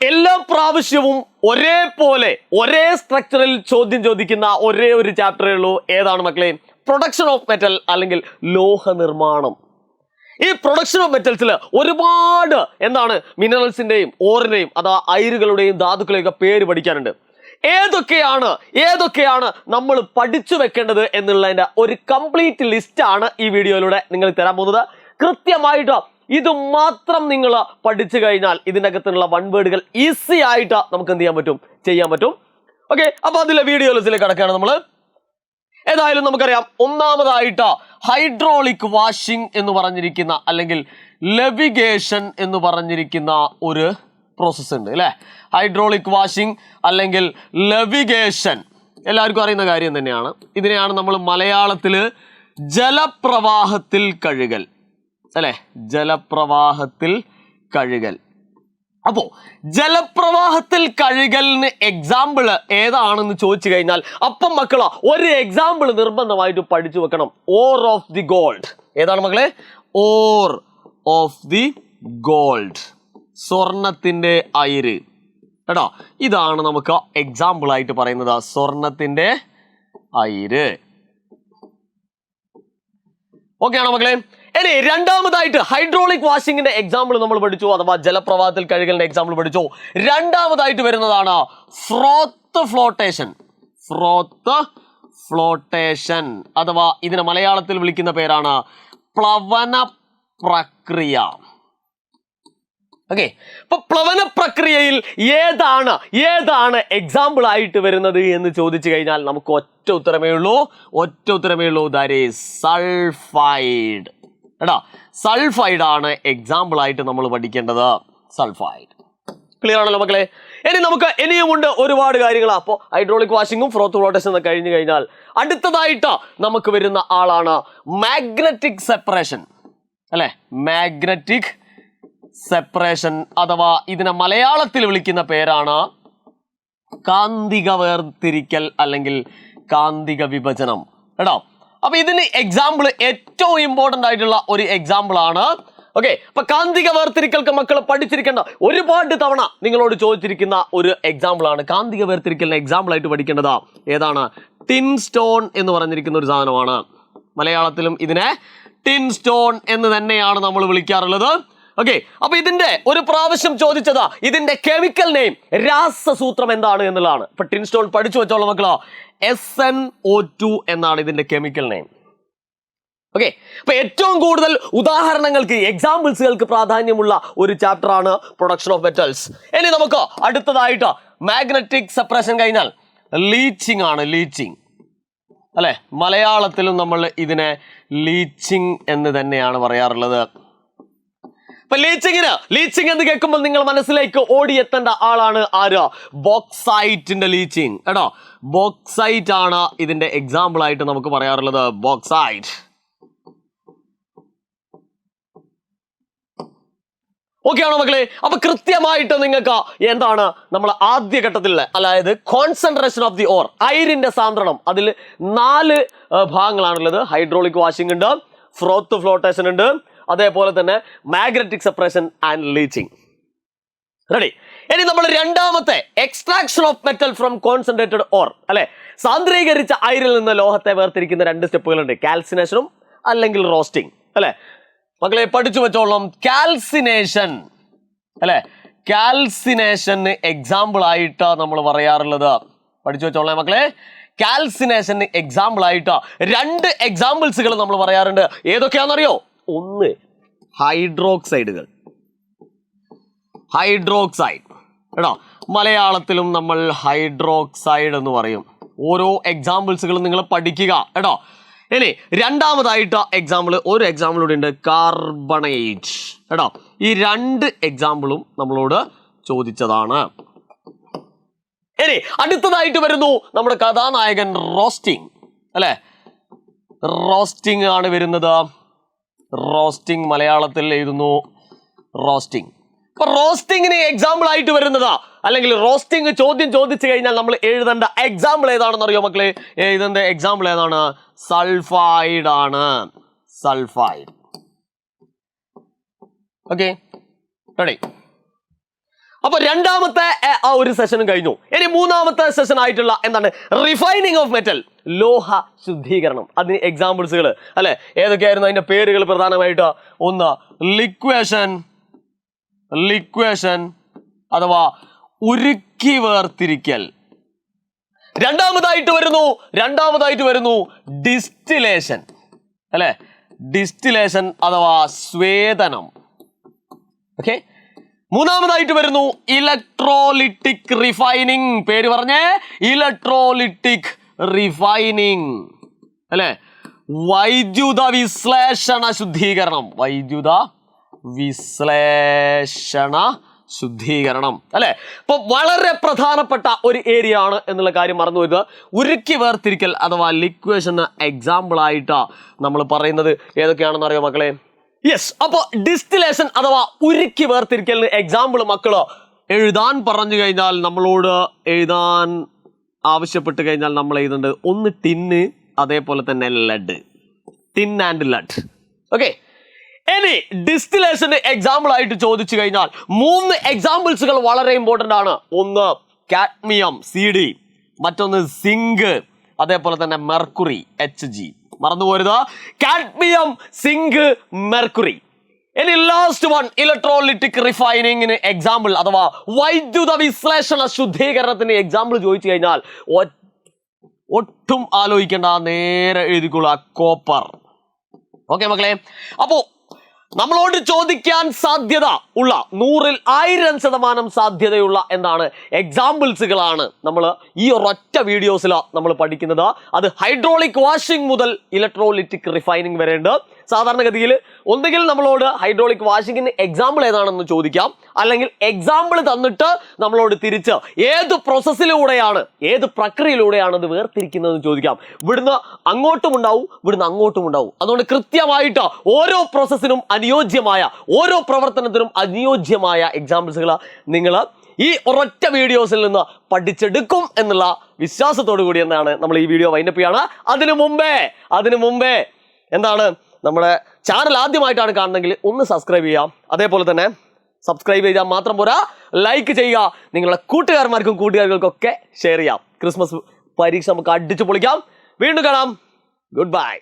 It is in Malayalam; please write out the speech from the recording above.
എല്ലാ പ്രാവശ്യവും ഒരേപോലെ ഒരേ സ്ട്രക്ചറിൽ ചോദ്യം ചോദിക്കുന്ന ഒരേ ഒരു ചാപ്റ്ററേ ഉള്ളൂ. ഏതാണ് മക്കളെ? പ്രൊഡക്ഷൻ ഓഫ് മെറ്റൽ അല്ലെങ്കിൽ ലോഹ നിർമ്മാണം. ഈ പ്രൊഡക്ഷൻ ഓഫ് മെറ്റൽസിൽ ഒരുപാട് മിനറൽസിന്റെയും ഓറിന്റെയും അഥവാ അയിരുകളുടെയും ധാതുക്കളുടെയും ഒക്കെ പേര് പഠിക്കാനുണ്ട്. ഏതൊക്കെയാണ് നമ്മൾ പഠിച്ചു വെക്കേണ്ടത് എന്നുള്ളതിന്റെ ഒരു കംപ്ലീറ്റ് ലിസ്റ്റ് ആണ് ഈ വീഡിയോയിലൂടെ നിങ്ങൾ തരാൻ പോകുന്നത്. കൃത്യമായിട്ട് ഇത് മാത്രം നിങ്ങൾ പഠിച്ചു കഴിഞ്ഞാൽ ഇതിൻ്റെ അകത്തുള്ള വൺ വേർഡുകൾ ഈസി ആയിട്ട് നമുക്ക് എന്ത് ചെയ്യാൻ പറ്റും. ഓക്കെ, അപ്പൊ അതിലെ വീഡിയോ ലിസ്റ്റിലേക്ക് കടക്കുകയാണ് നമ്മൾ. ഏതായാലും നമുക്കറിയാം, ഒന്നാമതായിട്ട് ഹൈഡ്രോളിക് വാഷിംഗ് എന്ന് പറഞ്ഞിരിക്കുന്ന അല്ലെങ്കിൽ ലെവിഗേഷൻ എന്ന് പറഞ്ഞിരിക്കുന്ന ഒരു പ്രോസസ്സ് ഉണ്ട് അല്ലെ. ഹൈഡ്രോളിക് വാഷിംഗ് അല്ലെങ്കിൽ ലെവിഗേഷൻ എല്ലാവർക്കും അറിയുന്ന കാര്യം തന്നെയാണ്. ഇതിനെയാണ് നമ്മൾ മലയാളത്തിൽ ജലപ്രവാഹത്തിൽ കഴുകൽ അല്ലെ, ജലപ്രവാഹത്തിൽ കഴുകൽ. അപ്പോ ജലപ്രവാഹത്തിൽ കഴുകലിന് എക്സാമ്പിൾ ഏതാണെന്ന് ചോദിച്ചു കഴിഞ്ഞാൽ അപ്പം മക്കളാ ഒരു എക്സാമ്പിൾ നിർബന്ധമായിട്ട് പഠിച്ചു വെക്കണം. Or of the gold. ഏതാണ് മക്കളെ? ഓർ ഓഫ് ദി ഗോൾഡ്, സ്വർണത്തിന്റെ അയിര് കേട്ടോ. ഇതാണ് നമുക്ക് എക്സാമ്പിൾ ആയിട്ട് പറയുന്നത്, സ്വർണത്തിന്റെ അയിര്. ഓക്കെ ആണോ മക്കളെ? ഇനി രണ്ടാമതായിട്ട് ഹൈഡ്രോളിക് വാഷിംഗിന്റെ എക്സാമ്പിൾ നമ്മൾ പഠിച്ചു, അഥവാ ജലപ്രവാഹത്തിൽ കഴുകലിന്റെ എക്സാമ്പിൾ പഠിച്ചു. രണ്ടാമതായിട്ട് വരുന്നതാണ് ഫ്രോത്ത് ഫ്ലോട്ടേഷൻ. ഫ്രോത്ത് ഫ്ലോട്ടേഷൻ അഥവാ ഇതിനെ മലയാളത്തിൽ വിളിക്കുന്ന പേരാണ് പ്ലവന പ്രക്രിയ. ഓക്കെ, അപ്പൊ പ്ലവന പ്രക്രിയയിൽ ഏതാണ് എക്സാമ്പിൾ ആയിട്ട് വരുന്നത് എന്ന് ചോദിച്ചു കഴിഞ്ഞാൽ നമുക്ക് ഒറ്റ ഉത്തരമേ ഉള്ളൂ. That is sulphide. എടാ, സൾഫൈഡ് ആണ് എക്സാമ്പിൾ ആയിട്ട് നമ്മൾ പഠിക്കേണ്ടത്. സൾഫൈഡ്. ക്ലിയർ ആണല്ലോ മക്കളെ? ഇനിയുമുണ്ട് ഒരുപാട് കാര്യങ്ങൾ. അപ്പോൾ ഹൈഡ്രോളിക് വാഷിംഗും ഫ്രോത്ത് ഫ്ലോട്ടേഷനും കഴിഞ്ഞു കഴിഞ്ഞാൽ അടുത്തതായിട്ട് നമുക്ക് വരുന്ന ആളാണ് മാഗ്നറ്റിക് സെപ്പറേഷൻ അല്ലെ. മാഗ്നറ്റിക് സെപ്പറേഷൻ അഥവാ ഇതിനെ മലയാളത്തിൽ വിളിക്കുന്ന പേരാണ് കാന്തിക വേർതിരിക്കൽ അല്ലെങ്കിൽ കാന്തിക വിഭജനം. കേട്ടോ, അപ്പൊ ഇതിന് എക്സാമ്പിൾ ഏറ്റവും ഇമ്പോർട്ടന്റ് ആയിട്ടുള്ള ഒരു എക്സാമ്പിൾ ആണ്. ഓക്കെ, അപ്പൊ കാന്തിക വേർതിരിക്കൽക്ക് മക്കൾ പഠിച്ചിരിക്കേണ്ട, ഒരുപാട് തവണ നിങ്ങളോട് ചോദിച്ചിരിക്കുന്ന ഒരു എക്സാമ്പിൾ ആണ്. കാന്തിക വേർതിരിക്കലിന് എക്സാമ്പിൾ ആയിട്ട് പഠിക്കേണ്ടത് ഏതാണ്? ടിൻ സ്റ്റോൺ എന്ന് പറഞ്ഞിരിക്കുന്ന ഒരു സാധനമാണ്. മലയാളത്തിലും ഇതിനെ ടിൻ സ്റ്റോൺ എന്ന് തന്നെയാണ് നമ്മൾ വിളിക്കാറുള്ളത്. ഓക്കെ, അപ്പൊ ഇതിന്റെ ഒരു പ്രാവശ്യം ചോദിച്ചതാ ഇതിന്റെ കെമിക്കൽ നെയിം, രാസസൂത്രം എന്താണ് എന്നുള്ളതാണ്. ഇപ്പൊ ടിൻ സ്റ്റോൺ പഠിച്ചു വെച്ചോളൂ മക്കളോ. SnO2 എന്നാണ് ഇതിന്റെ കെമിക്കൽ നെയിം. ഓക്കെ, അപ്പൊ ഏറ്റവും കൂടുതൽ ഉദാഹരണങ്ങൾക്ക് എക്സാമ്പിൾസുകൾക്ക് പ്രാധാന്യമുള്ള ഒരു ചാപ്റ്റർ ആണ് പ്രൊഡക്ഷൻ ഓഫ് മെറ്റൽസ്. ഇനി നമുക്ക് അടുത്തതായിട്ട് മാഗ്നറ്റിക് സെപ്പറേഷൻ കഴിഞ്ഞാൽ ലീച്ചിങ് ആണ്. ലീച്ചിങ് അല്ലെ, മലയാളത്തിലും നമ്മൾ ഇതിനെ ലീച്ചിങ് എന്ന് തന്നെയാണ് പറയാറുള്ളത്. അപ്പൊ ലീച്ചിങ് എന്ന് കേൾക്കുമ്പോൾ നിങ്ങൾ മനസ്സിലേക്ക് ഓടിയെത്തേണ്ട ആളാണ് ആര്? ബോക്സൈറ്റിന്റെ ലീച്ചിങ്. കേട്ടോ, ബോക്സൈറ്റ് ആണ് ഇതിന്റെ എക്സാമ്പിൾ ആയിട്ട് നമുക്ക് പറയാറുള്ളത്. ബോക്സൈറ്റ്. ഓക്കെ ആണോ മക്കളെ? അപ്പൊ കൃത്യമായിട്ട് നിങ്ങൾക്ക് നമ്മൾ ആദ്യഘട്ടത്തിൽ അതായത് കോൺസെൻട്രേഷൻ ഓഫ് ദി ഓർ, അയിരിന്റെ സാന്ദ്രണം, അതിൽ 4 ഭാഗങ്ങളാണുള്ളത്. ഹൈഡ്രോളിക് വാഷിംഗ് ഉണ്ട്, ഫ്രോത്ത് ഫ്ലോട്ടേഷൻ ഉണ്ട്, അതേപോലെ തന്നെ magnetic separation and leaching. Ready? ഇനി നമ്മൾ രണ്ടാമത്തെ extraction of metal from concentrated or അല്ലെ, സാന്ദ്രീകരിച്ച അയിരിൽ നിന്ന് ലോഹത്തെ വേർതിരിക്കുന്ന 2 സ്റ്റെപ്പുകളുണ്ട്, കാൽസിനേഷനും അല്ലെങ്കിൽ റോസ്റ്റിംഗ് അല്ലെ. മക്കളെ പഠിച്ചു വെച്ചോളാം. കാൽസിനേഷൻ അല്ലെ, കാൽസിനേഷന് എക്സാമ്പിൾ ആയിട്ട് നമ്മൾ പറയാറുള്ളത്, പഠിച്ചു വെച്ചോളാം മക്കളെ. കാൽസിനേഷന് എക്സാമ്പിൾ ആയിട്ട് 2 എക്സാമ്പിൾസുകൾ നമ്മൾ പറയാറുണ്ട്. ഏതൊക്കെയാണെന്നറിയോ? ഒന്ന് ഹൈഡ്രോക്സൈഡുകൾ. ഹൈഡ്രോക്സൈഡ് കേട്ടോ, മലയാളത്തിലും നമ്മൾ ഹൈഡ്രോക്സൈഡ് എന്ന് പറയും. ഓരോ എക്സാമ്പിൾസുകളും നിങ്ങൾ പഠിക്കുക കേട്ടോ. ഇനി രണ്ടാമതായിട്ട് ഒരു എക്സാമ്പിൾ കൂടി ഉണ്ട്, കാർബണേറ്റ് കേട്ടോ. ഈ 2 എക്സാമ്പിളും നമ്മളോട് ചോദിച്ചതാണ്. ഇനി അടുത്തതായിട്ട് വരുന്നു നമ്മുടെ കഥാനായകൻ റോസ്റ്റിംഗ് അല്ലെ. റോസ്റ്റിംഗ് ആണ് വരുന്നത്. റോസ്റ്റിംഗ് മലയാളത്തിൽ എഴുതുന്നു റോസ്റ്റിംഗ്. അപ്പൊ റോസ്റ്റിംഗിന് എക്സാമ്പിൾ ആയിട്ട് വരുന്നതാ അല്ലെങ്കിൽ റോസ്റ്റിംഗ് ചോദ്യം ചോദിച്ചു കഴിഞ്ഞാൽ നമ്മൾ എഴുതേണ്ട എക്സാമ്പിൾ ഏതാണെന്ന് അറിയോ മക്കളെ? ഇതിന്റെ എക്സാമ്പിൾ ഏതാണ്? സൾഫൈഡ് ആണ്. സൾഫൈഡ്. Okay, ready? അപ്പൊ രണ്ടാമത്തെ ആ ഒരു സെഷനും കഴിഞ്ഞു. ഇനി മൂന്നാമത്തെ സെഷൻ ആയിട്ടുള്ള എന്താണ് റിഫൈനിങ് ഓഫ് മെറ്റൽ, ലോഹ ശുദ്ധീകരണം. അതിന് എക്സാമ്പിൾസുകൾ അല്ലെ ഏതൊക്കെയായിരുന്നു? അതിന്റെ പേരുകൾ പ്രധാനമായിട്ട് ഒന്ന് ലിക്വേഷൻ അഥവാ ഉരുക്കി വേർതിരിക്കൽ. രണ്ടാമതായിട്ട് വരുന്നു ഡിസ്റ്റിലേഷൻ അല്ലെ, ഡിസ്റ്റിലേഷൻ അഥവാ സ്വേദനം. ഓക്കെ, മൂന്നാമതായിട്ട് വരുന്നു ഇലക്ട്രോലിറ്റിക് റിഫൈനിങ്. പേര് പറഞ്ഞേ, ഇലക്ട്രോലിറ്റിക് റിഫൈനിങ് അല്ലെ. വൈദ്യുത വിശ്ലേഷണ ശുദ്ധീകരണം, വൈദ്യുത വിശ്ലേഷണ ശുദ്ധീകരണം അല്ലെ. അപ്പൊ വളരെ പ്രധാനപ്പെട്ട ഒരു ഏരിയ ആണ് എന്നുള്ള കാര്യം മറന്നു പോയത്. ഉരുക്കി വേർതിരിക്കൽ അഥവാ ലിക്വേഷന് എക്സാമ്പിൾ ആയിട്ട് നമ്മൾ പറയുന്നത് ഏതൊക്കെയാണെന്ന് അറിയോ മക്കളെ? യെസ്. അപ്പൊ ഡിസ്റ്റിലേഷൻ അഥവാ ഉരുക്കി വേർതിരിക്കലിന് എക്സാമ്പിൾ മക്കള് എഴുതാൻ പറഞ്ഞു കഴിഞ്ഞാൽ, നമ്മളോട് എഴുതാൻ ആവശ്യപ്പെട്ട് കഴിഞ്ഞാൽ നമ്മൾ എഴുതുന്നത് ഒന്ന് ടിന്ന്, അതേപോലെ തന്നെ lead, tin and lead. Okay, ഇനി ഡിസ്റ്റിലേഷന് എക്സാമ്പിൾ ആയിട്ട് ചോദിച്ചു കഴിഞ്ഞാൽ 3 എക്സാമ്പിൾസുകൾ വളരെ ഇമ്പോർട്ടന്റ് ആണ്. ഒന്ന് കാഡ്മിയം CD, മറ്റൊന്ന് സിങ്ക്, അതേപോലെ തന്നെ മെർക്കുറി Hg. മറന്നു പോരുത്, കാഡ്മിയം, സിങ്ക്, മെർക്കുറി. ഇനി ലാസ്റ്റ് വൺ ഇലക്ട്രോലിറ്റിക് റിഫൈനിങ്ങിന് എക്സാമ്പിൾ അഥവാ വൈദ്യുത വിശ്ലേഷണ ശുദ്ധീകരണത്തിന് എക്സാമ്പിൾ ചോദിച്ചു കഴിഞ്ഞാൽ ഒട്ടും ആലോചിക്കേണ്ട, നേരെ എഴുതിക്കൊള്ളുക, കോപ്പർ. ഓക്കെ മക്കളെ, അപ്പോ നമ്മളോട് ചോദിക്കാൻ സാധ്യത ഉള്ള 100ൽ 1000% സാധ്യതയുള്ള എന്താണ് എക്സാമ്പിൾസുകളാണ് നമ്മൾ ഈ ഒരൊറ്റ വീഡിയോസിൽ നമ്മൾ പഠിക്കുന്നത്. അത് ഹൈഡ്രോളിക് വാഷിംഗ് മുതൽ ഇലക്ട്രോലിറ്റിക് റിഫൈനിങ് വരെയുണ്ട്. സാധാരണഗതിയിൽ ഒന്നുകിൽ നമ്മളോട് ഹൈഡ്രോളിക് വാഷിംഗിന് എക്സാമ്പിൾ ഏതാണെന്ന് ചോദിക്കാം, അല്ലെങ്കിൽ എക്സാമ്പിൾ തന്നിട്ട് നമ്മളോട് തിരിച്ച് ഏത് പ്രോസസ്സിലൂടെയാണ്, ഏത് പ്രക്രിയയിലൂടെയാണ് ഇത് വേർതിരിക്കുന്നതെന്ന് ചോദിക്കാം. ഇവിടുന്ന് അങ്ങോട്ടും ഉണ്ടാവും, ഇവിടുന്ന് അങ്ങോട്ടും ഉണ്ടാവും. അതുകൊണ്ട് കൃത്യമായിട്ട് ഓരോ പ്രോസസ്സിനും അനുയോജ്യമായ, ഓരോ പ്രവർത്തനത്തിനും അനുയോജ്യമായ എക്സാമ്പിൾസുകൾ നിങ്ങൾ ഈ ഒരൊറ്റ വീഡിയോസിൽ നിന്ന് പഠിച്ചെടുക്കും എന്നുള്ള വിശ്വാസത്തോടു കൂടി എന്നാണ് നമ്മൾ ഈ വീഡിയോ വൈൻഡപ്പ് ചെയ്യാണ്. അതിനു മുമ്പേ എന്താണ്, നമ്മുടെ ചാനൽ ആദ്യമായിട്ടാണ് കാണുന്നതെങ്കിൽ ഒന്ന് സബ്സ്ക്രൈബ് ചെയ്യാം. അതേപോലെ തന്നെ സബ്സ്ക്രൈബ് ചെയ്താൽ മാത്രം പോരാ, ലൈക്ക് ചെയ്യുക, നിങ്ങളുടെ കൂട്ടുകാർക്കൊക്കെ ഷെയർ ചെയ്യാം. ക്രിസ്മസ് പരീക്ഷ നമുക്ക് അടിച്ചു പൊളിക്കാം. വീണ്ടും കാണാം. Good bye.